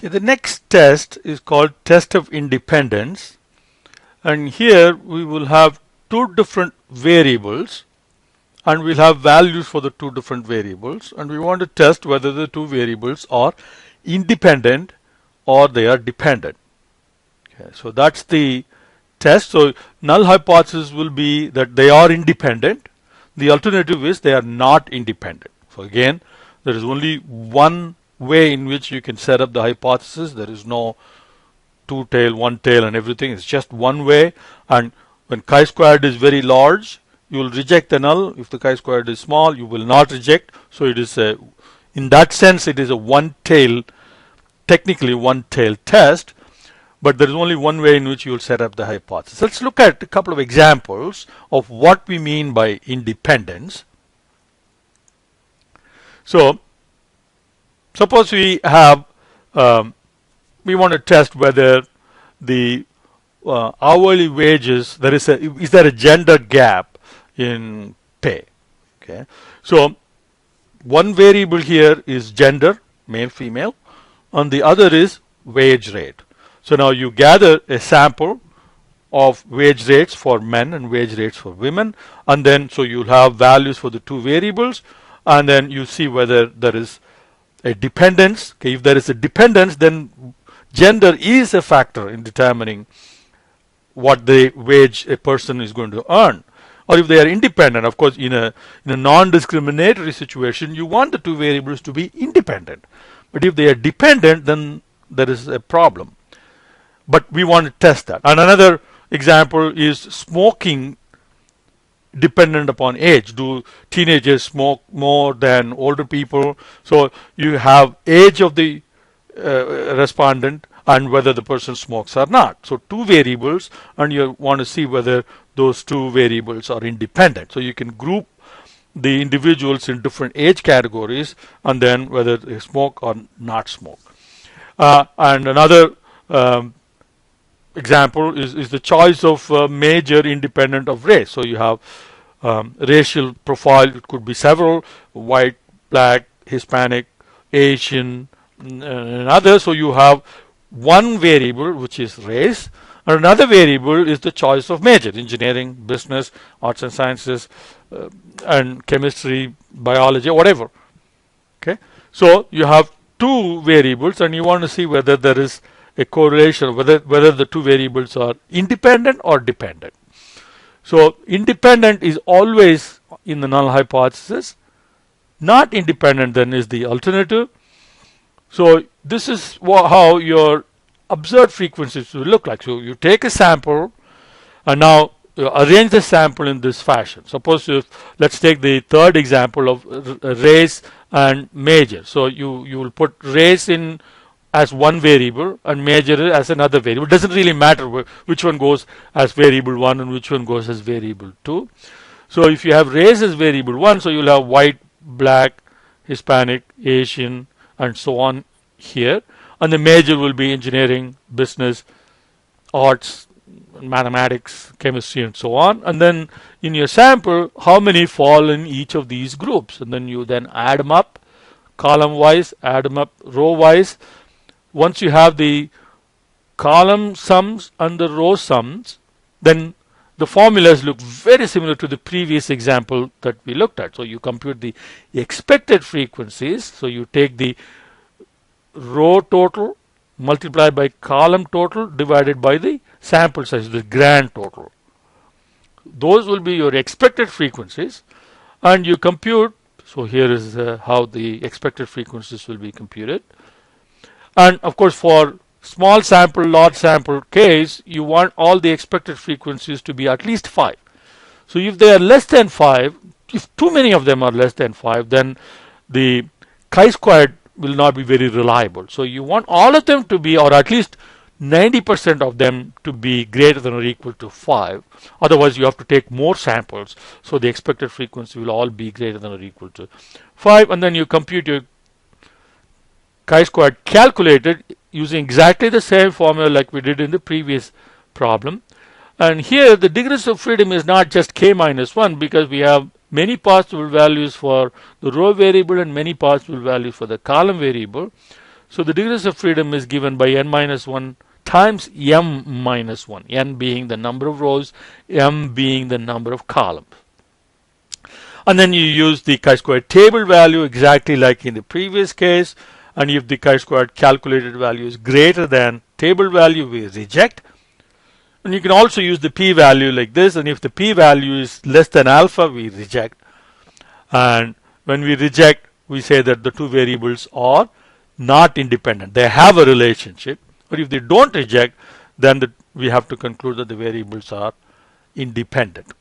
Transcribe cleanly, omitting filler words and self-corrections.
Okay, the next test is called test of independence, and here we will have two different variables and we'll have values for the two different variables, and we want to test whether the two variables are independent or they are dependent. Okay, so that's the test. So null hypothesis will be that they are independent. The alternative is they are not independent. So again, there is only one way in which you can set up the hypothesis. There is no two tail, one tail and everything. It's just one way, and when chi-squared is very large, you will reject the null. If the chi-squared is small, you will not reject. So it is a, in that sense, it is a one tail, technically one tail test, but there is only one way in which you will set up the hypothesis. Let's look at a couple of examples of what we mean by independence. So suppose we have, we want to test whether the hourly wages, is there a gender gap in pay. Okay, so one variable here is gender, male, female, and the other is wage rate. So now you gather a sample of wage rates for men and wage rates for women, and then so you'll have values for the two variables, and then you see whether there is a dependence. Okay, if there is a dependence, then gender is a factor in determining what the wage a person is going to earn. Or if they are independent, of course, in a non-discriminatory situation, you want the two variables to be independent. But if they are dependent, then there is a problem. But we want to test that. And another example is smoking dependent upon age. Do teenagers smoke more than older people? So you have age of the respondent and whether the person smokes or not. So two variables, and you want to see whether those two variables are independent. So you can group the individuals in different age categories and then whether they smoke or not smoke. And another example is the choice of major independent of race. So you have racial profile. It could be several: white, black, Hispanic, Asian, and others. So you have one variable which is race, and another variable is the choice of major: engineering, business, arts and sciences, and chemistry, biology, whatever. Okay, so you have two variables, and you want to see whether there is a correlation, whether the two variables are independent or dependent. So independent is always in the null hypothesis. Not independent then is the alternative. So this is how your observed frequencies will look like. So you take a sample and now arrange the sample in this fashion. Suppose let's take the third example of race and major. So you will put race in as one variable and major as another variable. It doesn't really matter which one goes as variable 1 and which one goes as variable 2. So if you have race as variable 1, so you'll have white, black, Hispanic, Asian, and so on here, and the major will be engineering, business, arts, mathematics, chemistry, and so on. And then in your sample, how many fall in each of these groups, and then you then add them up column wise, add them up row wise. Once you have the column sums and the row sums, then the formulas look very similar to the previous example that we looked at. So you compute the expected frequencies. So you take the row total multiplied by column total divided by the sample size, the grand total. Those will be your expected frequencies, and you compute. So here is how the expected frequencies will be computed. And of course, for small sample, large sample case, you want all the expected frequencies to be at least 5. So if they are less than 5, if too many of them are less than 5, then the chi-squared will not be very reliable. So you want all of them to be, or at least 90% of them to be greater than or equal to 5. Otherwise, you have to take more samples. So the expected frequency will all be greater than or equal to 5. And then you compute your chi-squared calculated using exactly the same formula like we did in the previous problem. And here the degrees of freedom is not just k minus 1, because we have many possible values for the row variable and many possible values for the column variable. So the degrees of freedom is given by n minus 1 times m minus 1, n being the number of rows, m being the number of columns. And then you use the chi-square table value exactly like in the previous case. And if the chi-square calculated value is greater than table value, we reject. And you can also use the p-value like this. And if the p-value is less than alpha, we reject. And when we reject, we say that the two variables are not independent. They have a relationship. But if they don't reject, then we have to conclude that the variables are independent.